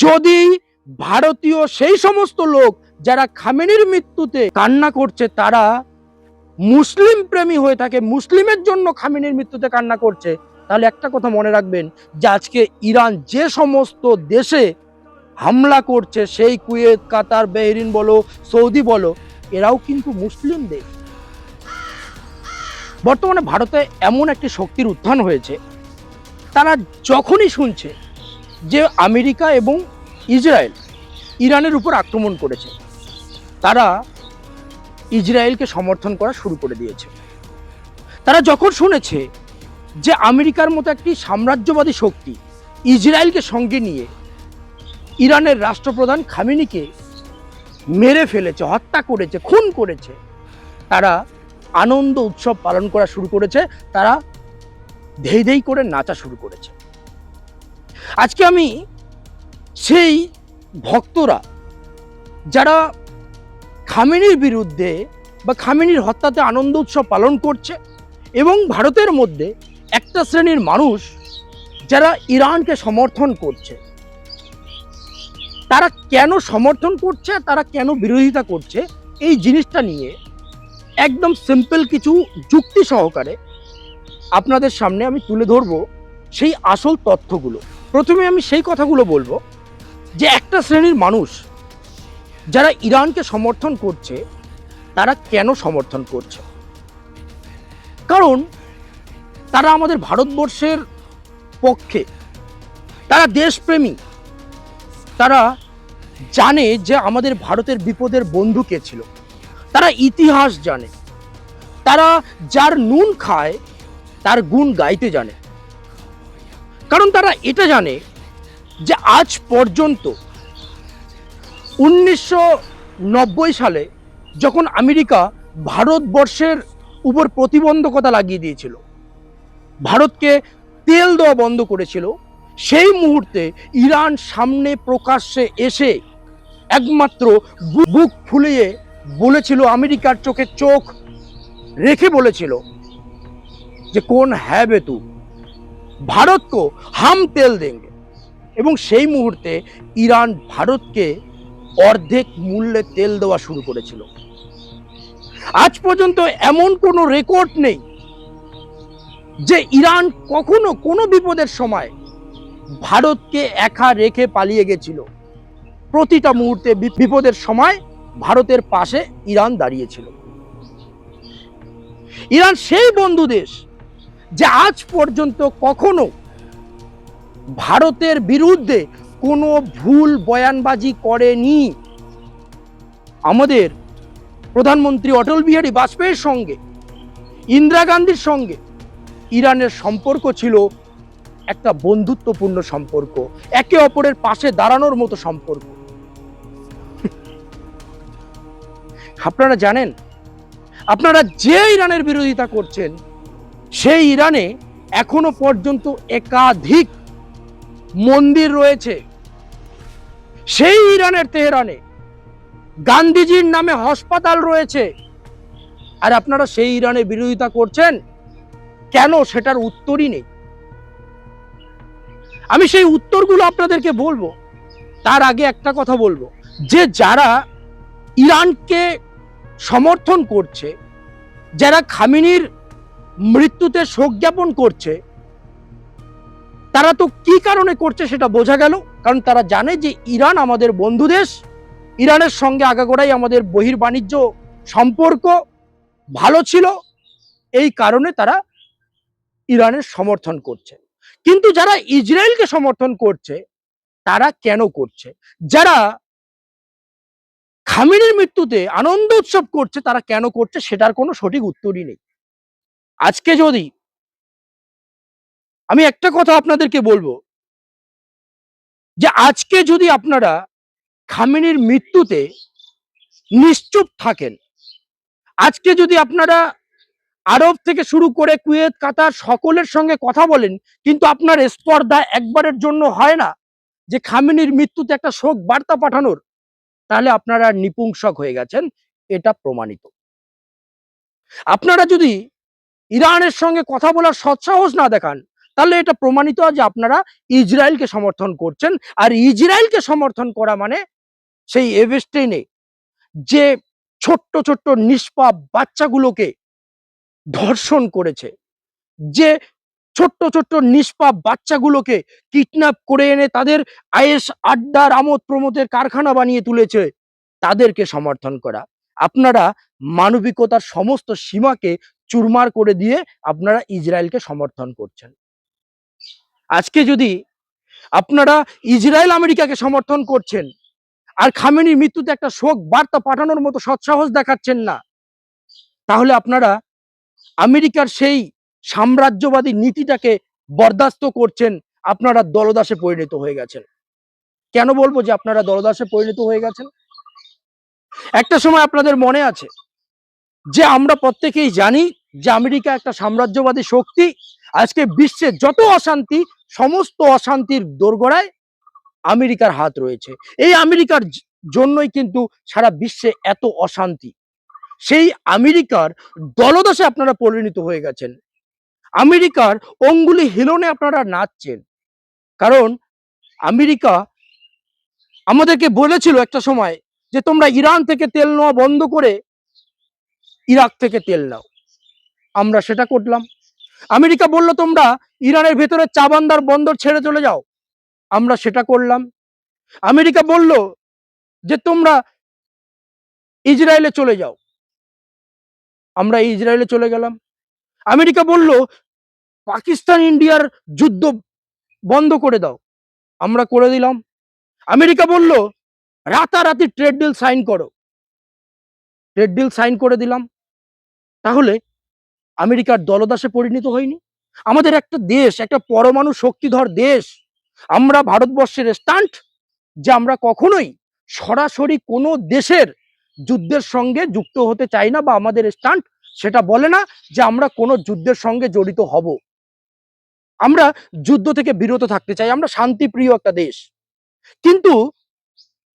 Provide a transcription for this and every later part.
যদি ভারতীয় সেই সমস্ত লোক যারা খামেনির মৃত্যুতে কান্না করছে তারা মুসলিম প্রেমী হয়ে থাকে, মুসলিমের জন্য খামেনির মৃত্যুতে কান্না করছে, তাহলে একটা কথা মনে রাখবেন যে আজকে ইরান যে সমস্ত দেশে হামলা করছে, সেই কুয়েত, কাতার, বাহরিন বলো, সৌদি বলো, এরাও কিন্তু মুসলিম দেশ। বর্তমানে ভারতে এমন একটি শক্তির উত্থান হয়েছে, তারা যখনই শুনছে যে আমেরিকা এবং ইসরায়েল ইরানের উপর আক্রমণ করেছে, তারা ইসরায়েলকে সমর্থন করা শুরু করে দিয়েছে। তারা যখন শুনেছে যে আমেরিকার মতো একটি সাম্রাজ্যবাদী শক্তি ইসরায়েলকে সঙ্গে নিয়ে ইরানের রাষ্ট্রপ্রধান খামেনিকে মেরে ফেলেছে, হত্যা করেছে, খুন করেছে, তারা আনন্দ উৎসব পালন করা শুরু করেছে, তারা ধেই ধেই করে নাচা শুরু করেছে। আজকে আমি সেই ভক্তরা যারা খামেনির বিরুদ্ধে বা খামেনির হত্যাতে আনন্দ উৎসব পালন করছে এবং ভারতের মধ্যে একটা শ্রেণীর মানুষ যারা ইরানকে সমর্থন করছে, তারা কেন সমর্থন করছে, তারা কেন বিরোধিতা করছে, এই জিনিসটা নিয়ে একদম সিম্পল কিছু যুক্তি সহকারে আপনাদের সামনে আমি তুলে ধরবো সেই আসল তথ্যগুলো। প্রথমে আমি সেই কথাগুলো বলবো যে একটা শ্রেণীর মানুষ যারা ইরানকে সমর্থন করছে, তারা কেন সমর্থন করছে। কারণ তারা আমাদের ভারতবর্ষের পক্ষে, তারা দেশপ্রেমী, তারা জানে যে আমাদের ভারতের বিপদের বন্ধু কে ছিল, তারা ইতিহাস জানে, তারা যার নুন খায় তার গুণ গাইতে জানে। কারণ তারা এটা জানে যে আজ পর্যন্ত 1990 সালে যখন আমেরিকা ভারতবর্ষের উপর প্রতিবন্ধকতা লাগিয়ে দিয়েছিল, ভারতকে তেল দেওয়া বন্ধ করেছিল, সেই মুহূর্তে ইরান সামনে প্রকাশ্যে এসে একমাত্র বুক ফুলিয়ে বলেছিল, আমেরিকার চোখে চোখ রেখে বলেছিল যে কোন হ্যাঁ বে তু, ভারত কো হাম তেল দেंगे। এবং সেই মুহূর্তে ইরান ভারতকে অর্ধেক মূল্যে তেল দেওয়া শুরু করেছিল। আজ পর্যন্ত এমন কোনো রেকর্ড নেই যে ইরান কখনো কোনো বিপদের সময় ভারতকে একা রেখে পালিয়ে গেছিল। প্রতিটা মুহূর্তে বিপদের সময় ভারতের পাশে ইরান দাঁড়িয়েছিল। ইরান সেই বন্ধু দেশ যে আজ পর্যন্ত কখনো ভারতের বিরুদ্ধে কোনো ভুল বয়ানবাজি করেনি। আমাদের প্রধানমন্ত্রী অটল বিহারী বাজপেয়ীর সঙ্গে, ইন্দিরা গান্ধীর সঙ্গে ইরানের সম্পর্ক ছিল একটা বন্ধুত্বপূর্ণ সম্পর্ক, একে অপরের পাশে দাঁড়ানোর মতো সম্পর্ক। আপনারা জানেন, আপনারা যে ইরানের বিরোধিতা করছেন, সেই ইরানে এখনো পর্যন্ত একাধিক মন্দির রয়েছে। সেই ইরানের তেহরানে গান্ধীজির নামে হাসপাতাল রয়েছে, আর আপনারা সেই ইরানের বিরোধিতা করছেন কেন, সেটার উত্তরই নেই। আমি সেই উত্তরগুলো আপনাদেরকে বলবো, তার আগে একটা কথা বলবো যে যারা ইরানকে সমর্থন করছে, যারা খামেনির মৃত্যুতে শোক জ্ঞাপন করছে, তারা তো কি কারণে করছে সেটা বোঝা গেল। কারণ তারা জানে যে ইরান আমাদের বন্ধু দেশ, ইরানের সঙ্গে আগাগোড়াই আমাদের বহির্বাণিজ্য সম্পর্ক ভালো ছিল, এই কারণে তারা ইরানের সমর্থন করছে। কিন্তু যারা ইসরায়েলকে সমর্থন করছে, তারা কেন করছে, যারা খামেনির মৃত্যুতে আনন্দ উৎসব করছে, তারা কেন করছে, সেটার কোনো সঠিক উত্তরই নেই। আজকে যদি আমি একটা কথা আপনাদেরকে বলবো যে আজকে যদি আপনারা খামেনির মৃত্যুতে নিশ্চুপ থাকেন, আজকে যদি আপনারা আরব থেকে শুরু করে কুয়েত, কাতার সকলের সঙ্গে কথা বলেন, কিন্তু আপনার স্পর্ধা একবারের জন্য হয় না যে খামেনির মৃত্যুতে একটা শোক বার্তা পাঠানোর, তাহলে আপনারা নিপুংসক হয়ে গেছেন, এটা প্রমাণিত। আপনারা যদি ইরানের সঙ্গে কথা বলার সৎসাহস না দেখান, তাহলে এটা প্রমাণিত যে আপনারা ইসরায়েলকে সমর্থন করছেন। আর ইসরায়েলকে সমর্থন করা মানে সেই এভেস্টাইনে যে ছোট্ট ছোট্ট নিষ্পাপ বাচ্চাগুলোকে ধর্ষণ করেছে, যে ছোট্ট ছোট্ট নিষ্পাপ বাচ্চাগুলোকে কিডন্যাপ করে এনে তাদের আয়েশ আড্ডার আমোদ প্রমোদের কারখানা বানিয়ে তুলেছে, তাদেরকে সমর্থন করা। আপনারা মানবিকতার সমস্ত সীমাকে চুরমার করে দিয়ে আপনারা ইসরায়েলকে সমর্থন করছেন। আজকে যদি আপনারা ইসরায়েল আমেরিকাকে সমর্থন করছেন আর খামেনির মৃত্যুতে একটা শোক বার্তা পাঠানোর মতো সৎসাহস দেখাচ্ছেন না, তাহলে আপনারা আমেরিকার সেই সাম্রাজ্যবাদী নীতিটাকে বরদাস্ত করছেন। আপনারা দলদাসে পরিণত হয়ে গেছেন। কেন বলবো যে আপনারা দলদাসে পরিণত হয়ে গেছেন? একটা সময় আপনাদের মনে আছে যে আমরা প্রত্যেকেই জানি যে আমেরিকা একটা সাম্রাজ্যবাদী শক্তি। আজকে বিশ্বের যত অশান্তি, সমস্ত অশান্তির দোরগোড়ায় আমেরিকার হাত রয়েছে। এই আমেরিকার জন্যই কিন্তু সারা বিশ্বে এত অশান্তি। সেই আমেরিকার দলদাসে আপনারা পরিণত হয়ে গেছেন। আমেরিকার অঙ্গুলি হিলনে আপনারা নাচছেন। কারণ আমেরিকা আমাদেরকে বলেছিল একটা সময় যে তোমরা ইরান থেকে তেল নেওয়া বন্ধ করে ইরাক থেকে তেল নাও। আমরা সেটা করলাম। আমেরিকা বলল তোমরা ইরানের ভেতরে চাবান্দার বন্দর ছেড়ে চলে যাও। আমরা সেটা করলাম। আমেরিকা বলল যে তোমরা ইসরায়েলে চলে যাও। আমরা ইসরায়েলে চলে গেলাম। আমেরিকা বলল পাকিস্তান ইন্ডিয়ার যুদ্ধ বন্ধ করে দাও। আমরা করে দিলাম। আমেরিকা বলল রাতারাতি ট্রেড ডিল সাইন করো। ট্রেড ডিল সাইন করে দিলাম। তাহলে আমেরিকার দলদাসে পরিণত হয়নি? আমাদের একটা দেশ, একটা পরমাণু শক্তিধর দেশ, আমরা ভারতবর্ষের স্ট্যান্ড যে আমরা কখনোই সরাসরি কোনো দেশের যুদ্ধের সঙ্গে যুক্ত হতে চাই না, বা আমাদের স্ট্যান্ড সেটা বলে না যে আমরা কোনো যুদ্ধের সঙ্গে জড়িত হব। আমরা যুদ্ধ থেকে বিরত থাকতে চাই। আমরা শান্তিপ্রিয় একটা দেশ। কিন্তু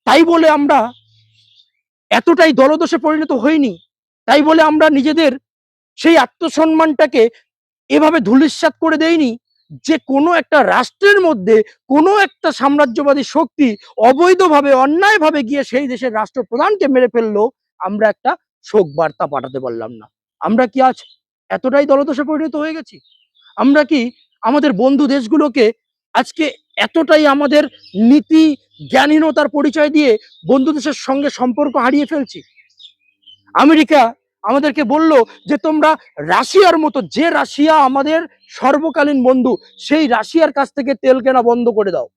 তাই বলে আমরা এতটাই দলদশে পরিণত হইনি। তাই বলে আমরা নিজেদের সেই আত্মসম্মানটাকে এভাবে ধূলিসাৎ করে দেয়নি যে কোনো একটা রাষ্ট্রের মধ্যে কোনো একটা সাম্রাজ্যবাদী শক্তি অবৈধভাবে অন্যায়ভাবে গিয়ে সেই দেশের রাষ্ট্রপ্রধানকে মেরে ফেললো, আমরা একটা শোক বার্তা পাঠাতে পারলাম না। আমরা কি আজ এতটাই দলদশে পরিণত হয়ে গেছি? আমরা কি আমাদের বন্ধু দেশগুলোকে আজকে এতটাই আমাদের নীতি জ্ঞানহীনতার পরিচয় দিয়ে বন্ধু দেশের সঙ্গে সম্পর্ক হারিয়ে ফেলছি? আমেরিকা আমাদেরকে বলল যে তোমরা রাশিয়ার মতো, যে রাশিয়া আমাদের সর্বকালীন বন্ধু, সেই রাশিয়ার কাছ থেকে তেল কেনা বন্ধ করে দাও।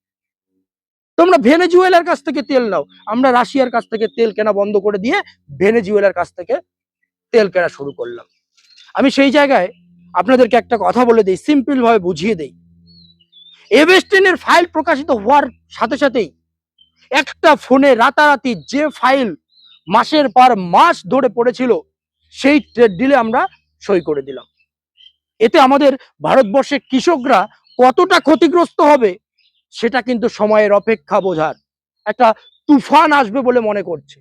তোমরা ভেনেজুয়েলার কাছ থেকে তেল নাও। আমরা রাশিয়ার কাছ থেকে তেল কেনা বন্ধ করে দিয়ে ভেনেজুয়েলার কাছ থেকে তেল কেনা শুরু করলাম। আমি সেই জায়গায় আপনাদেরকে একটা কথা বলে দিই, সিম্পল ভাবে বুঝিয়ে দেই। এভেস্টিনের ফাইল প্রকাশিত হওয়ার সাথে সাথেই একটা ফোনে রাতারাতি যে ফাইল মাসের পর মাস ধরে পড়েছিল, সেই ট্রেড ডিলে আমরা সই করে দিলাম। এতে আমাদের ভারতবর্ষের কৃষকরা কতটা ক্ষতিগ্রস্ত হবে সেটা কিন্তু সময়ের অপেক্ষা বোঝার। একটা তুফান আসবে বলে মনে করছে।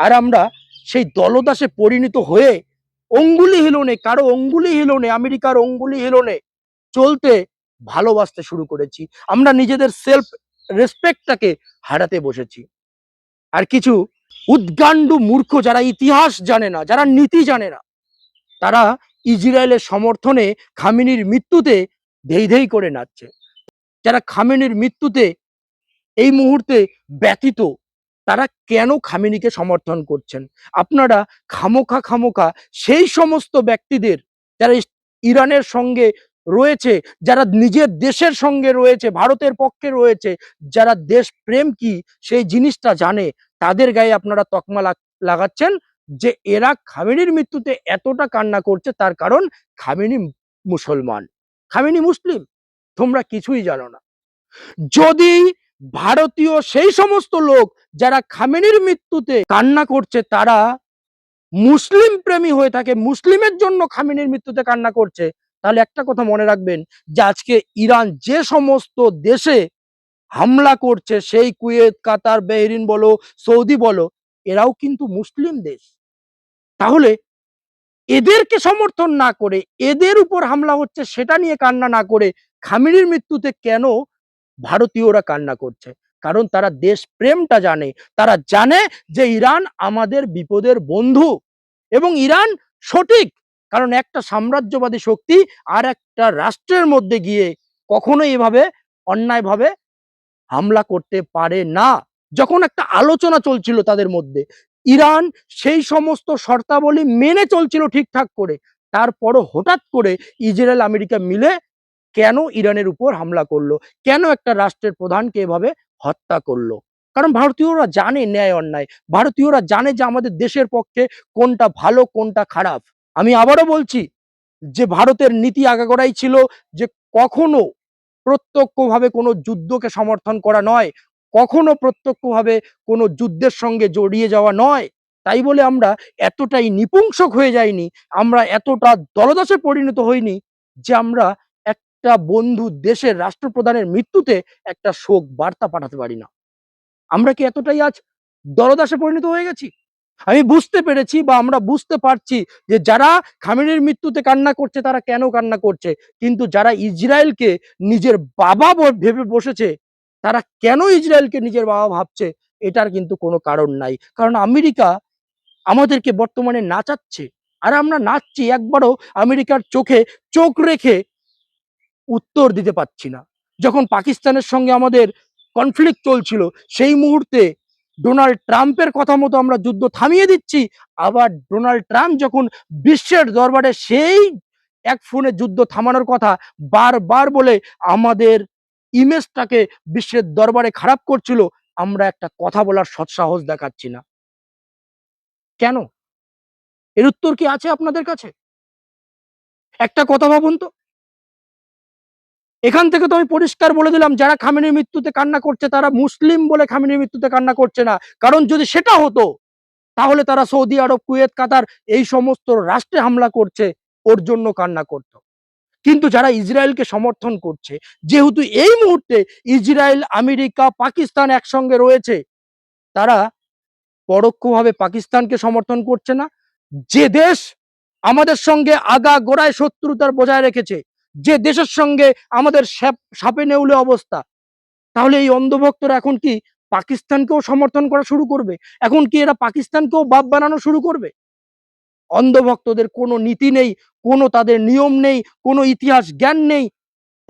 আর আমরা সেই দলদাসে পরিণত হয়ে অঙ্গুলি হিলনে, কারো অঙ্গুলি হিলনে, আমেরিকার অঙ্গুলি হিলনে চলতে ভালোবাসতে শুরু করেছি। আমরা নিজেদের সেলফ রেসপেক্টটাকে হারাতে বসেছি। আর কিছু উদ্গান্ডু মূর্খ, যারা ইতিহাস জানে না, যারা নীতি জানে না, তারা ইসরায়েলের সমর্থনে খামেনির মৃত্যুতে ধেই ধেই করে নাচছে। যারা খামেনির মৃত্যুতে এই মুহূর্তে ব্যথিত, তারা কেন খামেনিকে সমর্থন করছেন? আপনারা খামোখা সেই সমস্ত ব্যক্তিদের যারা ইরানের সঙ্গে রয়েছে, যারা নিজের দেশের সঙ্গে রয়েছে, ভারতের পক্ষে রয়েছে, যারা দেশ প্রেম কি সেই জিনিসটা জানে, তাদের গায়ে আপনারা তকমা লাগাচ্ছেন যে এরা খামেনির মৃত্যুতে এতটা কান্না করছে, তার কারণ খামেনি মুসলমান, খামেনি মুসলিম। তোমরা কিছুই জানো না। যদি ভারতীয় সেই সমস্ত লোক যারা খামেনির মৃত্যুতে কান্না করছে তারা মুসলিম প্রেমী হয়ে থাকে, মুসলিমের জন্য খামেনির মৃত্যুতে কান্না করছে, তাহলে একটা কথা মনে রাখবেন যে আজকে ইরান যে সমস্ত দেশে হামলা করছে, সেই কুয়েত, কাতার, বাহরিন বলো, সৌদি বলো, এরাও কিন্তু মুসলিম দেশ। তাহলে এদেরকে সমর্থন না করে এদের উপর হামলা হচ্ছে সেটা নিয়ে কান্না না করে খামেনির মৃত্যুতে কেন ভারতীয়রা কান্না করছে? কারণ তারা দেশ প্রেমটা জানে। তারা জানে যে ইরান আমাদের বিপদের বন্ধু এবং ইরান সঠিক। কারণ একটা সাম্রাজ্যবাদী শক্তি আর একটা রাষ্ট্রের মধ্যে গিয়ে কখনোই এভাবে অন্যায়ভাবে হামলা করতে পারে না। যখন একটা আলোচনা চলছিল তাদের মধ্যে, ইরান সেই সমস্ত শর্তাবলী মেনে চলছিল ঠিকঠাক করে, তারপরও হঠাৎ করে ইসরায়েল আমেরিকা মিলে কেন ইরানের উপর হামলা করলো? কেন একটা রাষ্ট্রের প্রধানকে এভাবে হত্যা করলো? কারণ ভারতীয়রা জানে ন্যায় অন্যায়। ভারতীয়রা জানে যে আমাদের দেশের পক্ষে কোনটা ভালো কোনটা খারাপ। আমি আবারও বলছি যে ভারতের নীতি আগাগোড়াই ছিল যে কখনো প্রত্যক্ষভাবে কোনো যুদ্ধকে সমর্থন করা নয়, কখনো প্রত্যক্ষভাবে কোনো যুদ্ধের সঙ্গে জড়িয়ে যাওয়া নয়। তাই বলে আমরা এতটাই নিপুংসক হয়ে যাইনি, আমরা এতটা দলদাসে পরিণত হইনি যে আমরা একটা বন্ধু দেশের রাষ্ট্রপ্রধানের মৃত্যুতে একটা শোক বার্তা পাঠাতে পারি না। আমরা কি এতটাই আজ দলদাসে পরিণত হয়ে গেছি? আমি বুঝতে পেরেছি বা আমরা বুঝতে পারছি যে যারা খামেনির মৃত্যুতে কান্না করছে তারা কেন কান্না করছে, কিন্তু যারা ইসরায়েলকে নিজের বাবা ভেবে বসেছে তারা কেন ইসরায়েলকে নিজের বাবা ভাবছে এটার কিন্তু কোনো কারণ নাই। কারণ আমেরিকা আমাদেরকে বর্তমানে নাচাচ্ছে, আর আমরা নাচছি, একবারও আমেরিকার চোখে চোখ রেখে উত্তর দিতে পারছি না। যখন পাকিস্তানের সঙ্গে আমাদের কনফ্লিক্ট চলছিল সেই মুহূর্তে ডোনাল্ড ট্রাম্পের কথা মতো আমরা যুদ্ধ থামিয়ে দিচ্ছি, আবার ডোনাল্ড ট্রাম্প যখন বিশ্বের দরবারে সেই এক ফোনে যুদ্ধ থামানোর কথা বারবার বলে আমাদের ইমেজটাকে বিশ্বের দরবারে খারাপ করছিল, আমরা একটা কথা বলার সৎসাহস দেখাচ্ছি না। কেন? এর উত্তর কি আছে আপনাদের কাছে? একটা কথা ভাবুন তো। এখান থেকে তো আমি পরিষ্কার বলে দিলাম যারা খামেনির মৃত্যুতে কান্না করছে তারা মুসলিম বলে খামেনির মৃত্যুতে কান্না করছে না। কারণ যদি সেটা হতো তাহলে তারা সৌদি আরব, কুয়েত, কাতার এই সমস্ত রাষ্ট্রে হামলা করছে ওর জন্য কান্না করত। কিন্তু যারা ইসরায়েলকে সমর্থন করছে, যেহেতু এই মুহূর্তে ইসরায়েল, আমেরিকা, পাকিস্তান একসঙ্গে রয়েছে, তারা পরোক্ষভাবে পাকিস্তানকে সমর্থন করছে না। যে দেশ আমাদের সঙ্গে আগাগোড়ায় শত্রুতার বজায় রেখেছে, যে দেশের সঙ্গে আমাদের সাপে নেউলে অবস্থা, তাহলে এই অন্ধভক্তরা এখন কি পাকিস্তানকেও সমর্থন করা শুরু করবে? এখন কি এরা পাকিস্তানকেও বাপ বানানো শুরু করবে? অন্ধভক্তদের কোনো নীতি নেই, কোনো তাদের নিয়ম নেই, কোনো ইতিহাস জ্ঞান নেই।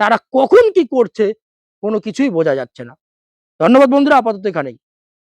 তারা কখন কি করছে কোনো কিছুই বোঝা যাচ্ছে না। ধন্যবাদ বন্ধুরা, আপাতত এখানেই।